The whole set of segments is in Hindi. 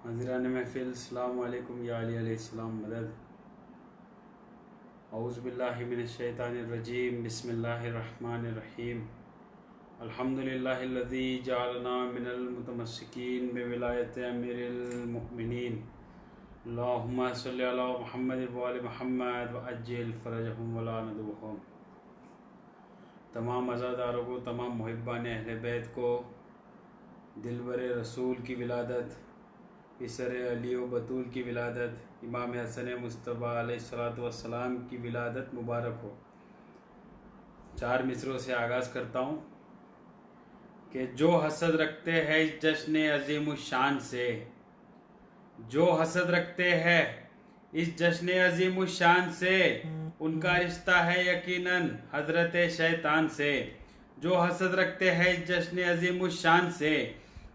हज़रान महफिल अस्सलामु अलैकुम या अली अलैहिस्सलाम मदद। औज़ु बिल्लाहि मिनश्शैतानिर्रजीम बिस्मिल्लाहिर्रहमानिर्रहीम। अल्हम्दुलिल्लाहिल्लज़ी जअलना मिनल मुतमस्सिकीन बिविलायति अमीरिल मुमिनीन। अल्लाहुम्मा सल्लि अला मुहम्मद व आलि मुहम्मद व अज्जिल फ़रजहुम व ला नदुहुम। तमाम अज़ादारों को, तमाम मुहिब्बान अहले बैत को, दिलबर रसूल की विलादत, इसर अली व बतूल की विलादत, इमाम हसन मुस्तफ़ा अलैहिस्सलातु वस्सलाम की विलादत मुबारक हो। 4 मिसरों से आगाज़ करता हूँ कि जो हसद रखते हैं इस जश्न अज़ीम शान से, जो हसद रखते हैं इस जश्न अज़ीम शान से, उनका रिश्ता है यकीनन हज़रत शैतान से। जो हसद रखते हैं इस जश्न अज़ीम शान से,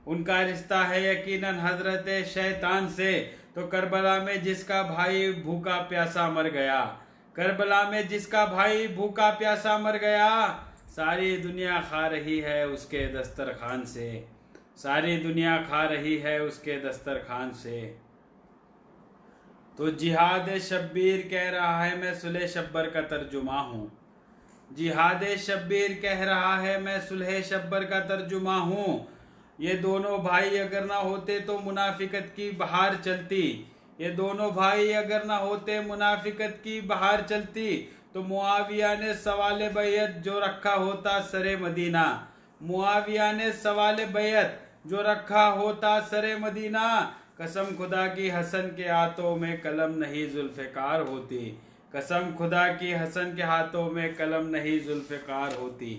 उनका रिश्ता है यकीनन हज़रत शैतान से। तो करबला में जिसका भाई भूखा प्यासा मर गया, करबला में जिसका भाई भूखा प्यासा मर गया, सारी दुनिया खा रही है उसके दस्तरखान से, सारी दुनिया खा रही है उसके दस्तरखान से। तो जिहाद शब्बीर कह रहा है मैं सुलह शब्बर का तर्जुमा हूँ, जिहाद शब्बीर कह रहा है मैं सुलह शब्बर का तर्जुमा हूँ। ये दोनों भाई अगर ना होते तो मुनाफिकत की बहार चलती, ये दोनों भाई अगर ना होते मुनाफिकत की बहार चलती। तो मुआविया ने सवाल बैयत जो रखा होता सरे मदीना, मुआविया ने सवाल बैयत जो रखा होता सरे मदीना। कसम खुदा की हसन के हाथों में कलम नहीं जुल्फ़िकार होती, कसम खुदा की हसन के हाथों में कलम नहीं जुल्फ़िकार होती।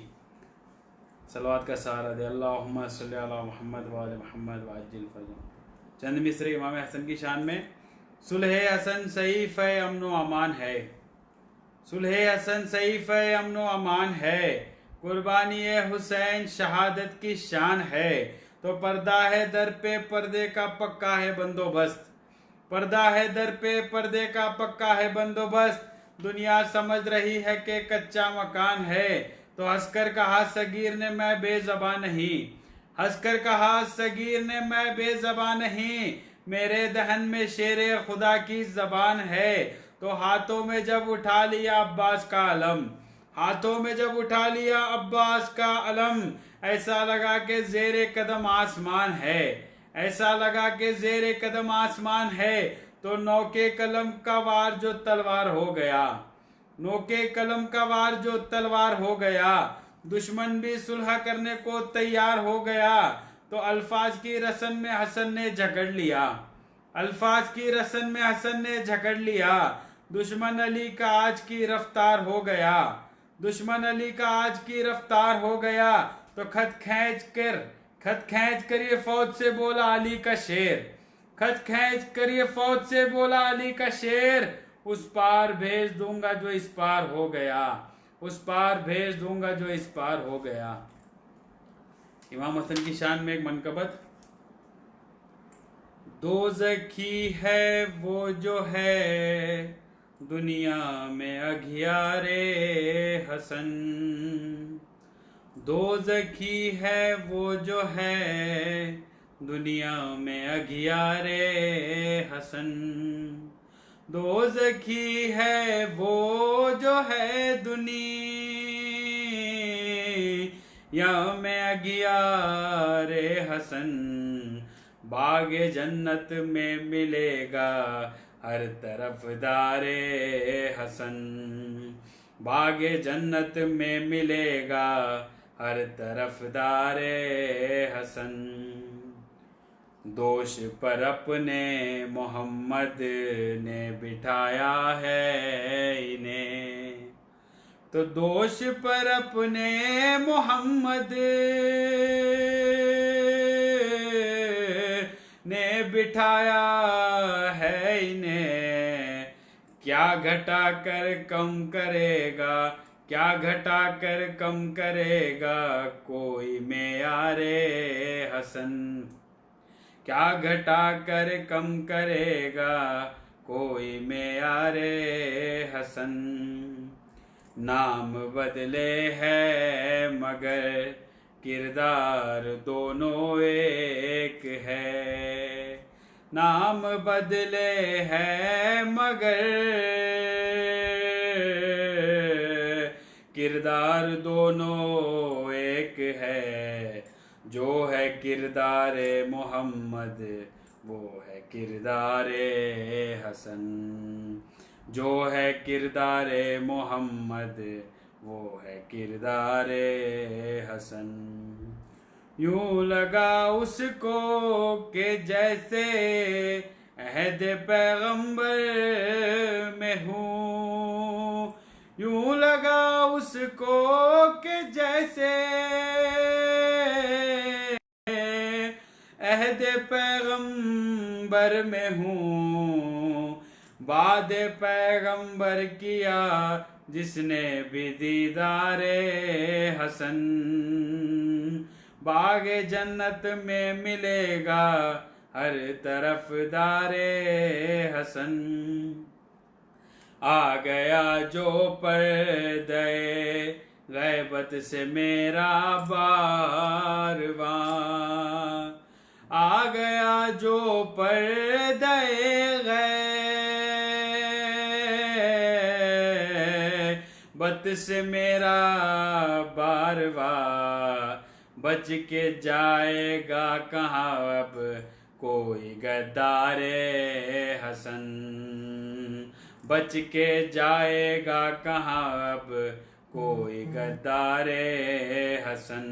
सलवात का सहारा दे। अल्लाहुम्मा सल्लि अला मुहम्मद व आलि मुहम्मद व अज्जिल फ़रजहुम। चंद मिसरे इमाम हसन की शान में। सुलह हसन सहीफ़ अमन व अमान है, सुलह हसन सहीफ़ अमन व अमान है, कुर्बानी हुसैन शहादत की शान है। तो पर्दा है दर पे पर्दे का पक्का है बंदोबस्त, पर्दा है दर पे पर्दे का पक्का है बंदोबस्त। दुनिया समझ रही है कि कच्चा मकान है, तो हंसकर कहा सगीर ने मैं बेज़बां नहीं, हंसकर कहा सगीर ने मैं बेज़बां नहीं। मेरे दहन में शेरे खुदा की जबान है। तो हाथों में जब उठा लिया अब्बास का अलम, हाथों में जब उठा लिया अब्बास का अलम, ऐसा लगा कि ज़ेरे कदम आसमान है, ऐसा लगा कि ज़ेरे कदम आसमान है। तो नौके कलम का वार जो तलवार हो गया, नौके कलम का वार जो तलवार हो गया, दुश्मन भी सुलह करने को तैयार हो गया। तो अल्फाज की रसन में हसन ने झगड़ लिया, अल्फाज की रसन में हसन ने झगड़ लिया। दुश्मन अली का आज की रफ्तार हो गया, दुश्मन अली का आज की रफ्तार हो गया। तो खत खींच कर ये फौज से बोला अली का शेर, खत खींच कर ये फौज से बोला अली का शेर। उस पार भेज दूंगा जो इस पार हो गया, उस पार भेज दूंगा जो इस पार हो गया। इमाम हसन की शान में एक मनकबत। दोज़खी है वो जो है दुनिया में अघियारे हसन, दोज़खी है वो जो है दुनिया में अघियारे हसन, दोज़खी है वो जो है दुनिया में अघियारे हसन। बागे जन्नत में मिलेगा हर तरफ दारे हसन, बागे जन्नत में मिलेगा हर तरफ दारे हसन। दोष पर अपने मोहम्मद ने बिठाया है इन्हें, तो दोष पर अपने मोहम्मद ने बिठाया है इन्हें। क्या घटा कर कम करेगा, क्या घटा कर कम करेगा कोई मेयारे हसन, क्या घटा कर कम करेगा कोई मेयारे हसन। नाम बदले हैं मगर किरदार दोनों एक है, नाम बदले हैं मगर किरदार दोनों एक है। जो है किरदारे मोहम्मद वो है किरदारे हसन। जो है किरदारे मोहम्मद वो है किरदारे हसन। यूं लगा उसको कि जैसे अहद पैगंबर में हूँ। यूं लगा उसको कि जैसे अहद पैगंबर में हूँ। बाद पैगंबर किया जिसने भी दीदारे हसन। बागे जन्नत में मिलेगा हर तरफ दारे हसन। आ गया जो पर्दे गैबत से मेरा बारवां। आ गया जो पर्दे गैबत से मेरा बारवां। बच के जाएगा कहाँ अब कोई गद्दारे हसन। बच के जाएगा कहाँ अब कोई गद्दारे हसन।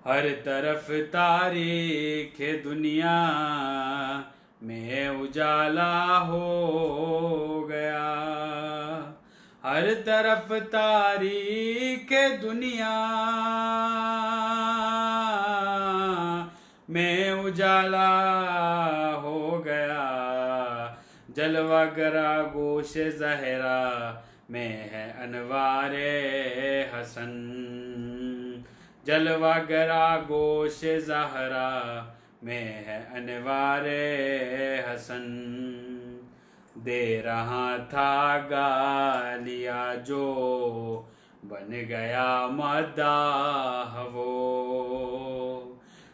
हर तरफ तारीख दुनिया में उजाला हो गया। हर तरफ तारीख दुनिया में उजाला हो गया। जलवा गरा गोश ज़हरा में है अनवारे हसन। जलवा गरा गोश ज़हरा में है अनवारे हसन। दे रहा था गालिया जो बन गया मदाह वो।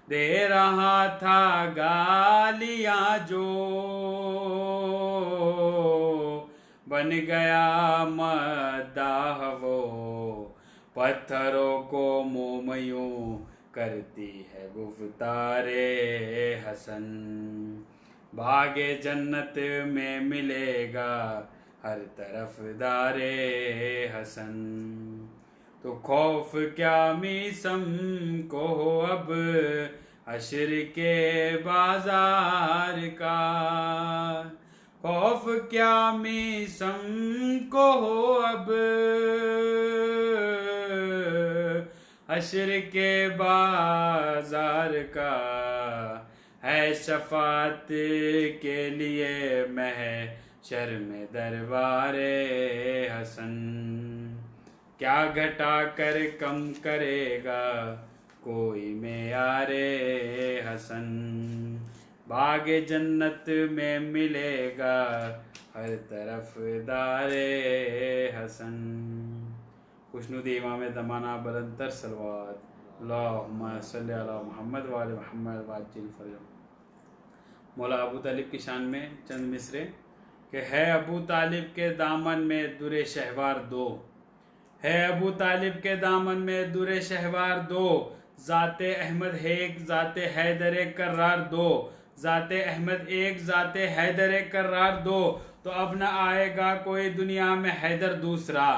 दे रहा था गालिया जो बन गया मदाह वो। पत्थरों को मोमयूं करती है गुफ्तारे हसन। भागे जन्नत में मिलेगा हर तरफ दारे हसन। तो खौफ क्या मीसम को हो अब हश्र के बाजार का। खौफ क्या मीसम को हो अब हश्र के बाजार का। है शफात के लिए महशर में दरबारे हसन। क्या घटा कर कम करेगा कोई मेयारे हसन। बागे जन्नत में मिलेगा हर तरफ दारे हसन। खुशनुदी इमाम ज़माना बुलंदतर सलवात अल्लाहुम्मा सल्ली अला मुहम्मद व आले मुहम्मद वाजिल फरजम। मौला अबू तालिब की शान में चंद मिसरे कि है अबू तालिब के दामन में दुरे शहवार दो। है अबू तालिब के दामन में दुरे शहवार दो। ज़ाते अहमद एक ज़ाते हैदर कर्रार दो। ज़ाते अहमद एक ज़ाते हैदर कर्रार दो। तो अब न आएगा कोई दुनिया में हैदर दूसरा।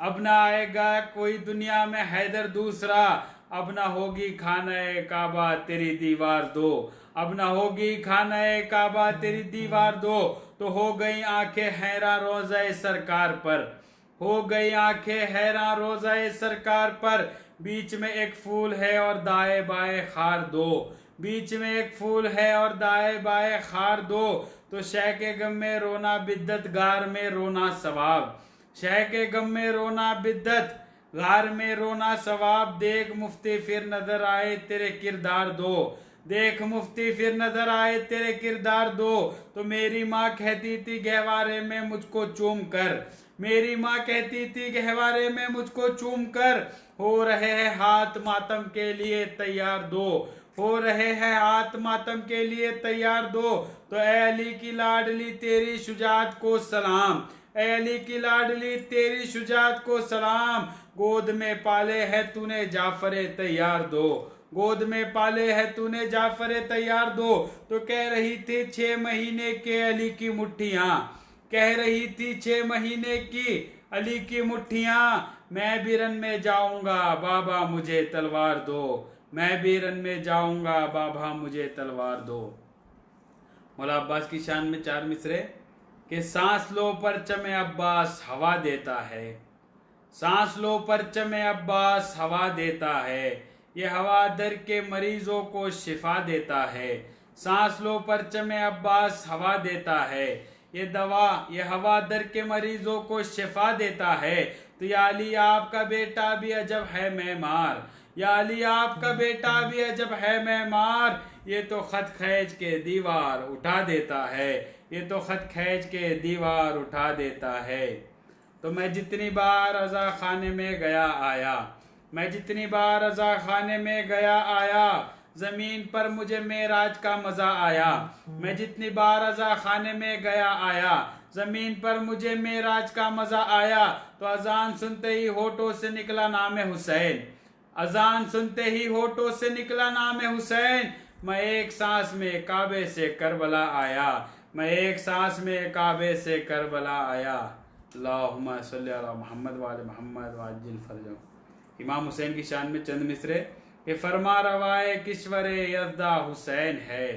अब न आएगा कोई दुनिया में हैदर दूसरा। अब न होगी खाना काबा तेरी दीवार दो। अब न होगी खाना काबा तेरी दीवार दो। तो हो गई आंखें हैरान रोज़े सरकार पर। हो गई आंखें हैरान रोज़े सरकार पर। बीच में एक फूल है और दाएं बाएं खार दो। बीच में एक फूल है और दाएं बाएं खार दो। तो शह के गम में रोना बिद्दत गार में रोना सवाब। शह के गम में रोना बिद्दत गार में रोना सवाब। देख मुफ्ती फिर नजर आए तेरे किरदार दो। देख मुफ्ती फिर नजर आए तेरे किरदार दो। तो मेरी माँ कहती थी गहवारे में मुझको चूम कर। मेरी माँ कहती थी गहवारे में मुझको चूम कर, हो रहे हैं हाथ मातम के लिए तैयार दो, हो रहे हैं हाथ मातम के लिए तैयार दो। तो ए अली की लाडली तेरी शुजात को सलाम, ए अली की लाडली तेरी शुजात को सलाम। गोद में पाले है तूने जाफरे तैयार दो, गोद में पाले है तूने जाफरे तैयार दो। तो कह रही थी 6 महीने के अली की मुट्ठियां, कह रही थी 6 महीने की अली की मुट्ठियां। मैं भी रन में जाऊंगा बाबा मुझे तलवार दो, मैं भी रन में जाऊंगा बाबा मुझे तलवार दो। मौला अब्बास की शान में 4 मिसरे कि सांस लो परचम अब्बास हवा देता है, सांस लो परचम अब्बास हवा देता है, ये हवा दर के मरीजों को शिफा देता है। सांस लो परचम अब्बास हवा देता है, ये दवा ये हवा दर के मरीजों को शिफा देता है। तो या अली आपका बेटा भी अजब है मेमार, या अली आपका बेटा भी अजब है मेमार, ये तो खत खींच के दीवार उठा देता है, ये तो खत खींच के दीवार उठा देता है। तो मैं जितनी बार रजा खाने में गया आया, मैं जितनी बार रजा खाने में गया आया, जमीन पर मुझे मेराज का मजा आया। मैं जितनी बार रजा खाने में गया आया, जमीन पर मुझे मेराज का मजा आया। तो अजान सुनते ही होठों से निकला नाम हुसैन, अजान सुनते ही होठों से निकला नाम हुसैन। मैं एक सांस में काबे से करबला आया, मैं एक सांस में काबे से करबला आया। अल्लाहुम्मा सल्ली अला मुहम्मद व आले मुहम्मद वाजिल फरजो। इमाम हुसैन की शान में चंद मिसरे कि फरमा रवाए किश्वरे यज़दा हुसैन है,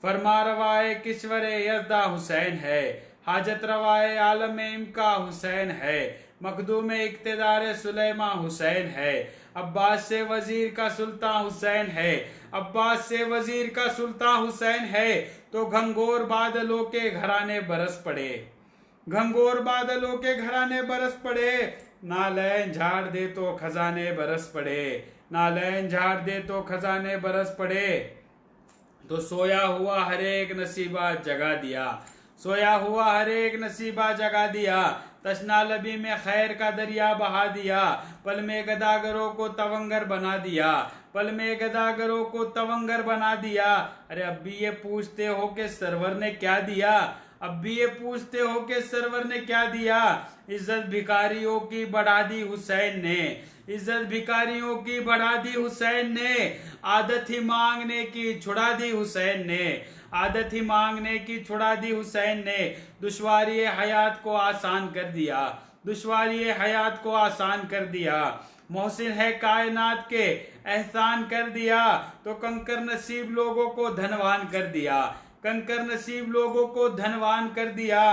फरमा रवाए किश्वरे यज़दा हुसैन है, हाजत रवाए आलम इमका हुसैन है, मखदूम इक्तिदार सुलेमा हुसैन है, अब्बास से वजीर का सुल्तान हुसैन है, अब्बास से वजीर का सुल्तान हुसैन है। तो घंघोर बादलों के घराने बरस पड़े, घंघोर बादलों के घराने बरस पड़े, नालैन झाड़ दे तो खजाने बरस पड़े, नालैन झाड़ दे तो खजाने बरस पड़े। तो सोया हुआ हर एक नसीबा जगा दिया, सोया हुआ हर एक नसीबा जगा दिया, तशना लबी में खैर का दरिया बहा दिया, पल में गदागरों को तवंगर बना दिया, पल में गदागरों को तवंगर बना दिया। अरे अब भी ये पूछते हो कि सरवर ने क्या दिया, अब भी ये पूछते हो कि सरवर ने क्या दिया। इज्जत भिखारियों की बढ़ा दी हुसैन ने, इज्जत भिखारियों की बढ़ा दी हुसैन ने, आदत ही मांगने की छुड़ा दी हुसैन ने, आदत ही मांगने की छुड़ा दी हुसैन ने। दुश्वारी हयात को आसान कर दिया, दुश्वारी हयात को आसान कर दिया, मोहसिन है कायनात के एहसान कर दिया। तो कंकर नसीब लोगों को धनवान कर दिया, कंकर नसीब लोगों को धनवान कर दिया।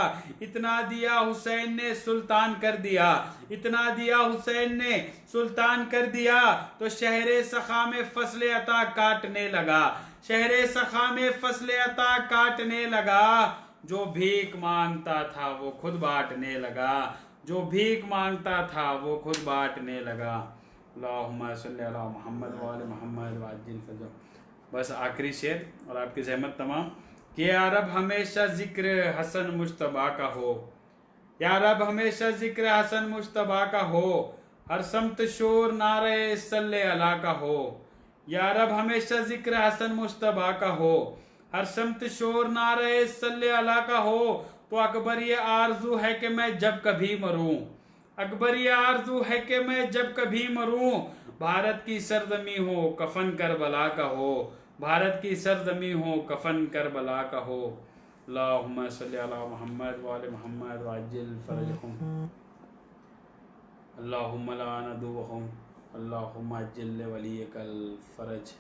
इतना दिया हुसैन ने सुल्तान कर दिया, इतना दिया हुसैन ने सुल्तान कर दिया। तो शहरे सखा में फसले अता काटने लगा, शहरे सखा में फसले अता काटने लगा। जो भीख मांगता था वो खुद बांटने लगा, जो भीख मांगता था वो खुद बांटने लगा। अल्लाहुम्मा सल्ली अला मुहम्मद व आले मुहम्मद वाजिल फजल। बस आखिरी शेर और आपकी ज़हमत तमाम कि या रब हमेशा जिक्र हसन मुश्तबा का हो, या रब हमेशा जिक्र हसन मुश्तबा का हो, हर समत शोर नारे सल्ले अला का हो, या रब हमेशा जिक्र हसन मुश्तबा का हो, हर समत शोर नारे सल्ले अला का हो। तो अकबर ये आरजू है कि मैं जब कभी मरूं, अकबर ये आरजू है कि मैं जब कभी मरूं, भारत की सरजमी हो कफन करबला का हो, भारत की सरजमी हो कफन करबला का हो। अल्लाहुम्मा सल्ली अला मुहम्मद व आले मुहम्मद वाजिल फरजहुम, अल्लाहुम्मा ला नदुवहुम, अल्लाहुम्मा अज्जिल वलियकल फरज।